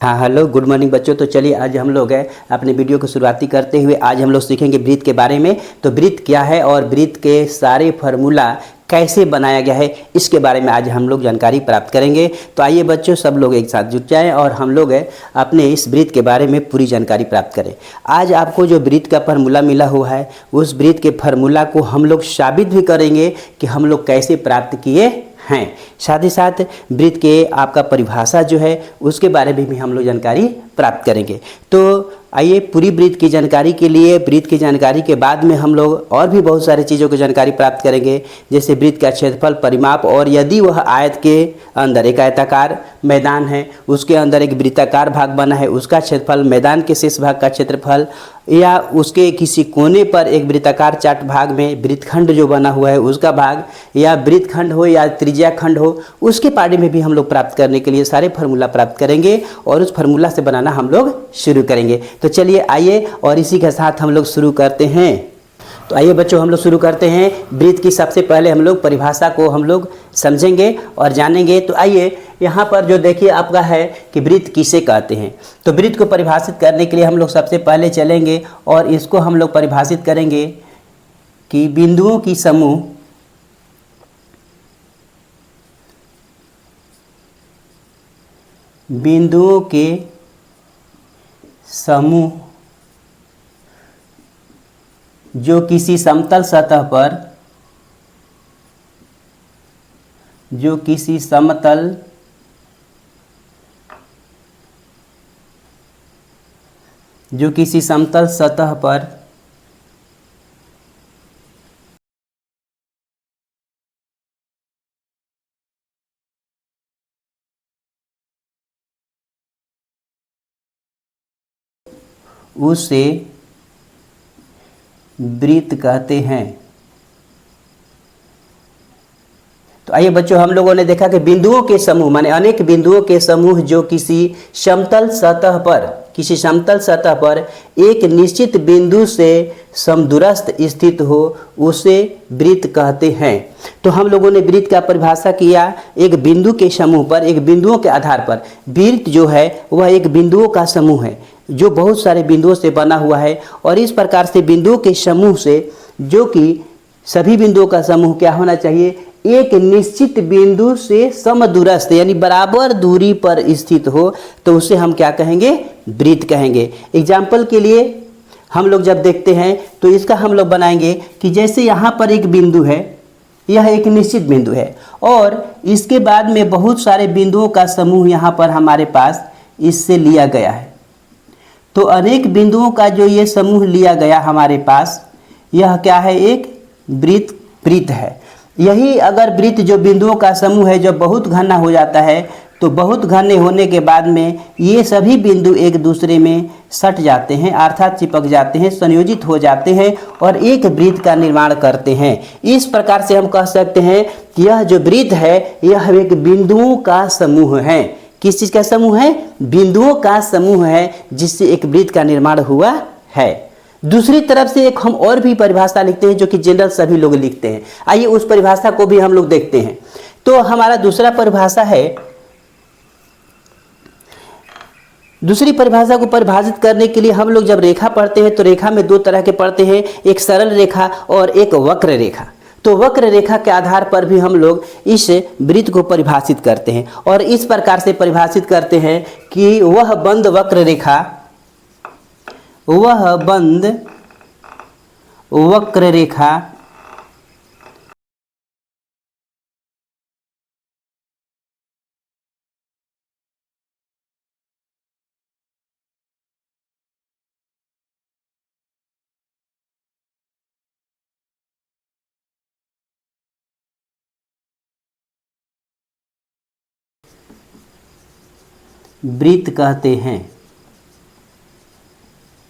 हाँ hello good morning बच्चों। तो चलिए आज हम लोग अपने वीडियो को शुरुआती करते हुए आज हम लोग सीखेंगे वृत्त के बारे में। तो वृत्त क्या है और वृत्त के सारे फार्मूला कैसे बनाया गया है इसके बारे में आज हम लोग जानकारी प्राप्त करेंगे। तो आइए बच्चों सब लोग एक साथ जुट जाएं और हम लोग अपने इस वृत्त के बारे में पूरी जानकारी प्राप्त करें। आज आपको जो वृत्त का फार्मूला मिला हुआ है उस वृत्त के फार्मूला को हम लोग साबित भी करेंगे कि हम लोग कैसे प्राप्त किए हैं। साथ ही साथ वृत्त के आपका परिभाषा जो है उसके बारे में भी हम लोग जानकारी प्राप्त करेंगे। तो आइए पूरी वृत्त की जानकारी के लिए वृत्त की जानकारी के बाद में हम लोग और भी बहुत सारी चीज़ों की जानकारी प्राप्त करेंगे, जैसे वृत्त का क्षेत्रफल, परिमाप, और यदि वह आयत के अंदर एक आयताकार मैदान है उसके अंदर एक वृत्ताकार भाग बना है उसका क्षेत्रफल, मैदान के शेष भाग का क्षेत्रफल, या उसके किसी कोने पर एक वृत्ताकार चार्ट भाग में वृत्तखंड जो बना हुआ है उसका भाग, या वृत्तखंड हो या त्रिज्या खंड हो उसके बारे में भी हम लोग प्राप्त करने के लिए सारे फार्मूला प्राप्त करेंगे और उस फार्मूला से बनाना हम लोग शुरू करेंगे। तो चलिए आइए और इसी के साथ हम लोग शुरू करते हैं। तो आइए बच्चों हम लोग शुरू करते हैं। वृत्त की सबसे पहले हम लोग परिभाषा को हम लोग समझेंगे और जानेंगे। तो आइए यहाँ पर जो देखिए आपका है कि वृत्त किसे कहते हैं। तो वृत्त को परिभाषित करने के लिए हम लोग सबसे पहले चलेंगे और इसको हम लोग परिभाषित करेंगे कि बिंदुओं की समूह बिंदुओं के समूह जो किसी समतल सतह पर समतल सतह पर उसे वृत्त कहते हैं। तो आइए बच्चों हम लोगों ने देखा कि बिंदुओं के समूह माने अनेक बिंदुओं के समूह जो किसी समतल सतह पर एक निश्चित बिंदु से समदूरस्थ स्थित हो उसे वृत्त कहते हैं। तो हम लोगों ने वृत्त का परिभाषा किया एक बिंदु के समूह पर, एक बिंदुओं के आधार पर। वृत्त जो है वह एक बिंदुओं का समूह है जो बहुत सारे बिंदुओं से बना हुआ है, और इस प्रकार से बिंदुओं के समूह से जो कि सभी बिंदुओं का समूह क्या होना चाहिए, एक निश्चित बिंदु से समदूरस्थ यानी बराबर दूरी पर स्थित हो तो उसे हम क्या कहेंगे, वृत्त कहेंगे। एग्जाम्पल के लिए हम लोग जब देखते हैं तो इसका हम लोग बनाएंगे कि जैसे यहाँ पर एक बिंदु है, यह एक निश्चित बिंदु है और इसके बाद में बहुत सारे बिंदुओं का समूह यहाँ पर हमारे पास इससे लिया गया है। तो अनेक बिंदुओं का जो ये समूह लिया गया हमारे पास, यह क्या है, एक वृत्त है। यही अगर वृत्त जो बिंदुओं का समूह है जब बहुत घना हो जाता है तो बहुत घने होने के बाद में ये सभी बिंदु एक दूसरे में सट जाते हैं, अर्थात चिपक जाते हैं, संयोजित हो जाते हैं और एक वृत्त का निर्माण करते हैं। इस प्रकार से हम कह सकते हैं कि यह जो वृत्त है यह एक बिंदुओं का समूह है। किस चीज़ का समूह है, बिंदुओं का समूह है जिससे एक वृत्त का निर्माण हुआ है। दूसरी तरफ से एक हम और भी परिभाषा लिखते हैं जो कि जनरल सभी लोग लिखते हैं। आइए उस परिभाषा को भी हम लोग देखते हैं। तो हमारा दूसरा परिभाषा है, दूसरी परिभाषा को परिभाषित करने के लिए हम लोग जब रेखा पढ़ते हैं तो रेखा में दो तरह के पढ़ते हैं, एक सरल रेखा और एक वक्र रेखा। तो वक्र रेखा के आधार पर भी हम लोग इस वृत्त को परिभाषित करते हैं और इस प्रकार से परिभाषित करते हैं कि वह बंद वक्र रेखा वृत्त कहते हैं,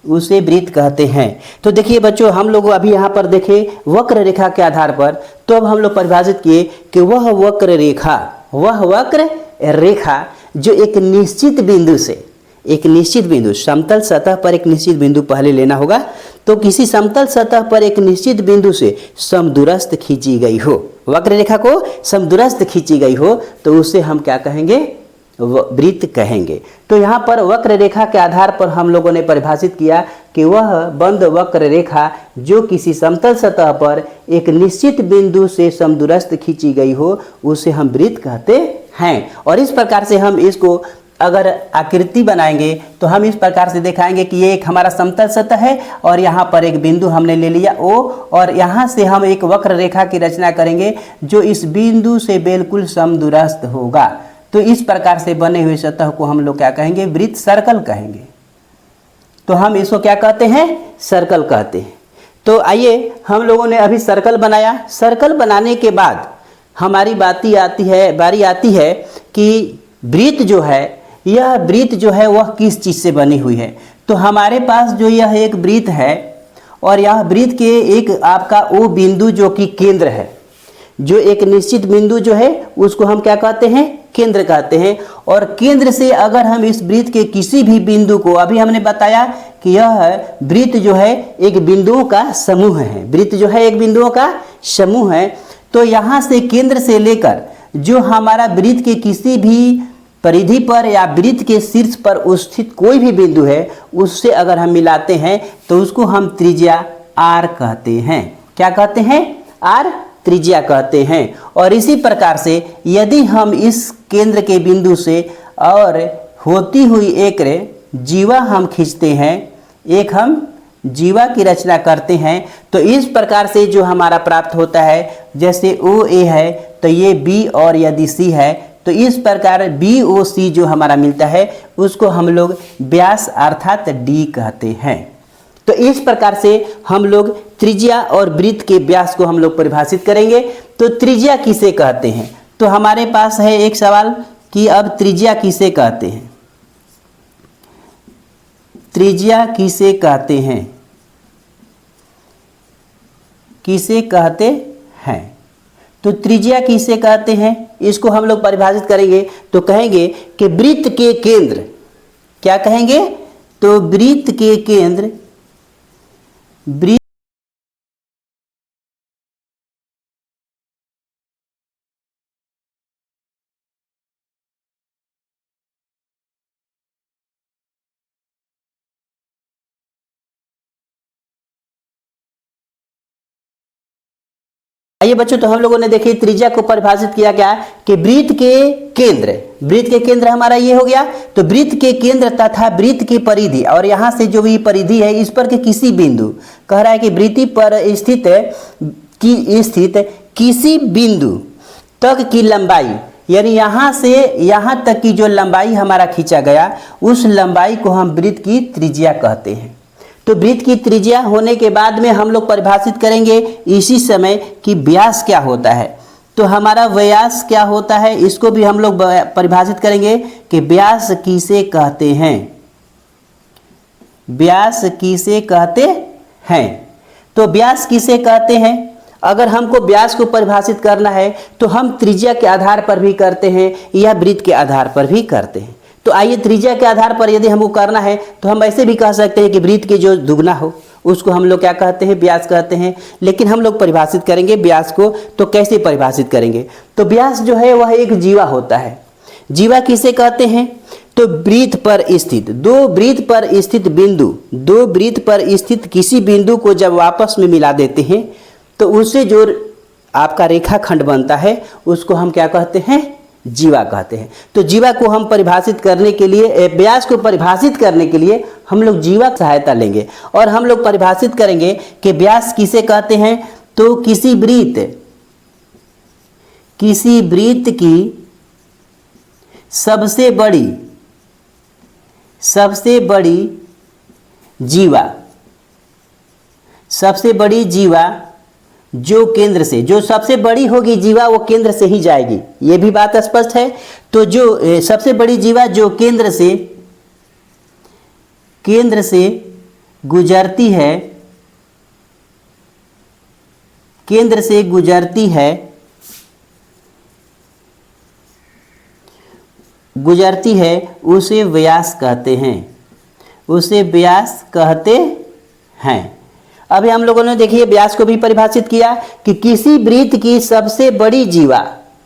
उसे वृत्त कहते हैं। तो देखिए बच्चों हम लोग अभी यहाँ पर देखें वक्र रेखा के आधार पर, तो अब हम लोग परिभाषित किए कि वह वक्र रेखा जो एक निश्चित बिंदु समतल सतह पर एक निश्चित बिंदु पहले लेना होगा। तो किसी समतल सतह पर एक निश्चित बिंदु से समदूरस्थ खींची गई हो, वक्र रेखा को समदूरस्थ खींची गई हो तो उसे हम क्या कहेंगे, वृत्त कहेंगे। तो यहाँ पर वक्र रेखा के आधार पर हम लोगों ने परिभाषित किया कि वह बंद वक्र रेखा जो किसी समतल सतह पर एक निश्चित बिंदु से समदूरस्थ खींची गई हो उसे हम वृत्त कहते हैं। और इस प्रकार से हम इसको अगर आकृति बनाएंगे तो हम इस प्रकार से दिखाएंगे कि ये एक हमारा समतल सतह है और यहाँ पर एक बिंदु हमने ले लिया O, और यहाँ से हम एक वक्र रेखा की रचना करेंगे जो इस बिंदु से बिल्कुल समदूरस्थ होगा। तो इस प्रकार से बने हुए सतह को हम लोग क्या कहेंगे, वृत्त, सर्कल कहेंगे। तो हम इसको क्या कहते हैं, सर्कल कहते हैं। तो आइए हम लोगों ने अभी सर्कल बनाया। सर्कल बनाने के बाद हमारी बारी आती है कि वृत्त जो है, यह वृत्त जो है वह किस चीज़ से बनी हुई है। तो हमारे पास जो यह एक वृत्त है और यह वृत्त के एक आपका वो बिंदु जो कि केंद्र है, जो एक निश्चित बिंदु जो है उसको हम क्या कहते हैं, केंद्र कहते हैं। और केंद्र से अगर हम इस वृत्त के किसी भी बिंदु को, अभी हमने बताया कि यह वृत्त जो है एक बिंदुओं का समूह है, वृत्त जो है एक बिंदुओं का समूह है। तो यहाँ से केंद्र से लेकर जो हमारा वृत्त के किसी भी परिधि पर या वृत्त के शीर्ष पर स्थित कोई भी बिंदु है उससे अगर हम मिलाते हैं तो उसको हम त्रिज्या R कहते हैं। क्या कहते हैं, R त्रिज्या कहते हैं। और इसी प्रकार से यदि हम इस केंद्र के बिंदु से और होती हुई एक जीवा हम खींचते हैं, एक हम जीवा की रचना करते हैं, तो इस प्रकार से जो हमारा प्राप्त होता है, जैसे OA है तो ये B और यदि C है तो इस प्रकार BOC जो हमारा मिलता है उसको हम लोग व्यास अर्थात D कहते हैं। तो इस प्रकार से हम लोग त्रिज्या और वृत्त के व्यास को हम लोग परिभाषित करेंगे। तो त्रिज्या किसे कहते हैं, तो हमारे पास है एक सवाल कि अब त्रिज्या किसे कहते हैं, त्रिज्या किसे कहते हैं, किसे कहते हैं। तो त्रिज्या किसे कहते हैं इसको हम लोग परिभाषित करेंगे तो कहेंगे कि वृत्त के केंद्र, क्या कहेंगे, तो वृत्त के केंद्र, वृत्त आइए बच्चों, तो हम लोगों ने देखिए त्रिज्या को परिभाषित किया क्या कि वृत्त के केंद्र, वृत्त के केंद्र हमारा ये हो गया। तो वृत्त के केंद्र तथा वृत्त की परिधि, और यहाँ से जो भी परिधि है इस पर के किसी बिंदु, कह रहा है कि वृत्ति पर स्थित किसी बिंदु तक की लंबाई, यानी यहाँ से यहाँ तक की जो लंबाई हमारा खींचा गया उस लंबाई को हम वृत्त की त्रिज्या कहते हैं। तो वृत्त की त्रिज्या होने के बाद में हम लोग परिभाषित करेंगे इसी समय कि व्यास क्या होता है। तो हमारा व्यास क्या होता है इसको भी हम लोग परिभाषित करेंगे कि व्यास किसे कहते हैं, व्यास किसे कहते हैं। तो व्यास किसे कहते हैं, अगर हमको व्यास को परिभाषित करना है तो हम त्रिज्या के आधार पर भी करते हैं या वृत्त के आधार पर भी करते हैं। तो आइए त्रिज्या के आधार पर यदि हमको करना है तो हम ऐसे भी कह सकते हैं कि वृत्त के जो दुगना हो उसको हम लोग क्या कहते हैं, व्यास कहते हैं। लेकिन हम लोग परिभाषित करेंगे व्यास को, तो कैसे परिभाषित करेंगे, तो व्यास जो है वह एक जीवा होता है। जीवा किसे कहते हैं, तो वृत्त पर स्थित, दो वृत्त पर स्थित बिंदु, दो वृत्त पर स्थित किसी बिंदु को जब आपस में मिला देते हैं तो उससे जो आपका रेखाखंड बनता है उसको हम क्या कहते हैं, जीवा कहते हैं। तो जीवा को हम परिभाषित करने के लिए, व्यास को परिभाषित करने के लिए हम लोग जीवा की सहायता लेंगे और हम लोग परिभाषित करेंगे कि व्यास किसे कहते हैं। तो किसी वृत्त की सबसे बड़ी जीवा, सबसे बड़ी जीवा जो केंद्र से, जो सबसे बड़ी होगी जीवा वो केंद्र से ही जाएगी, ये भी बात स्पष्ट है। तो जो सबसे बड़ी जीवा जो केंद्र से गुजरती है, केंद्र से गुजरती है उसे व्यास कहते हैं, उसे व्यास कहते हैं। अभी हम लोगों ने देखिए व्यास को भी परिभाषित किया कि किसी वृत्त की सबसे बड़ी जीवा,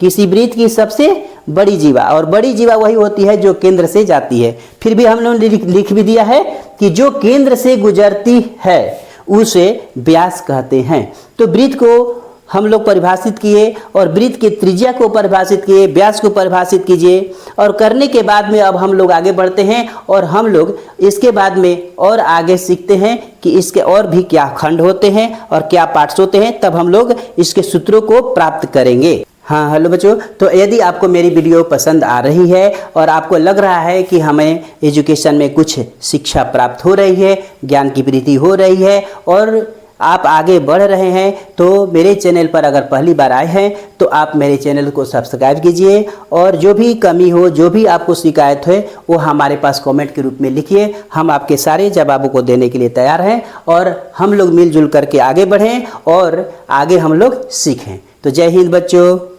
किसी वृत्त की सबसे बड़ी जीवा, और बड़ी जीवा वही होती है जो केंद्र से जाती है। फिर भी हम लोगों ने लिख भी दिया है कि जो केंद्र से गुजरती है उसे व्यास कहते हैं। तो वृत्त को हम लोग परिभाषित किए और वृत्त के त्रिज्या को परिभाषित किए, व्यास को परिभाषित कीजिए, और करने के बाद में अब हम लोग आगे बढ़ते हैं और हम लोग इसके बाद में और आगे सीखते हैं कि इसके और भी क्या खंड होते हैं और क्या पार्ट्स होते हैं, तब हम लोग इसके सूत्रों को प्राप्त करेंगे। हाँ हेलो बच्चों, तो यदि आपको मेरी वीडियो पसंद आ रही है और आपको लग रहा है कि हमें एजुकेशन में कुछ शिक्षा प्राप्त हो रही है, ज्ञान की वृद्धि हो रही है और आप आगे बढ़ रहे हैं, तो मेरे चैनल पर अगर पहली बार आए हैं तो आप मेरे चैनल को सब्सक्राइब कीजिए और जो भी कमी हो, जो भी आपको शिकायत है वो हमारे पास कमेंट के रूप में लिखिए। हम आपके सारे जवाबों को देने के लिए तैयार हैं और हम लोग मिलजुल करके आगे बढ़ें और आगे हम लोग सीखें। तो जय हिंद बच्चों।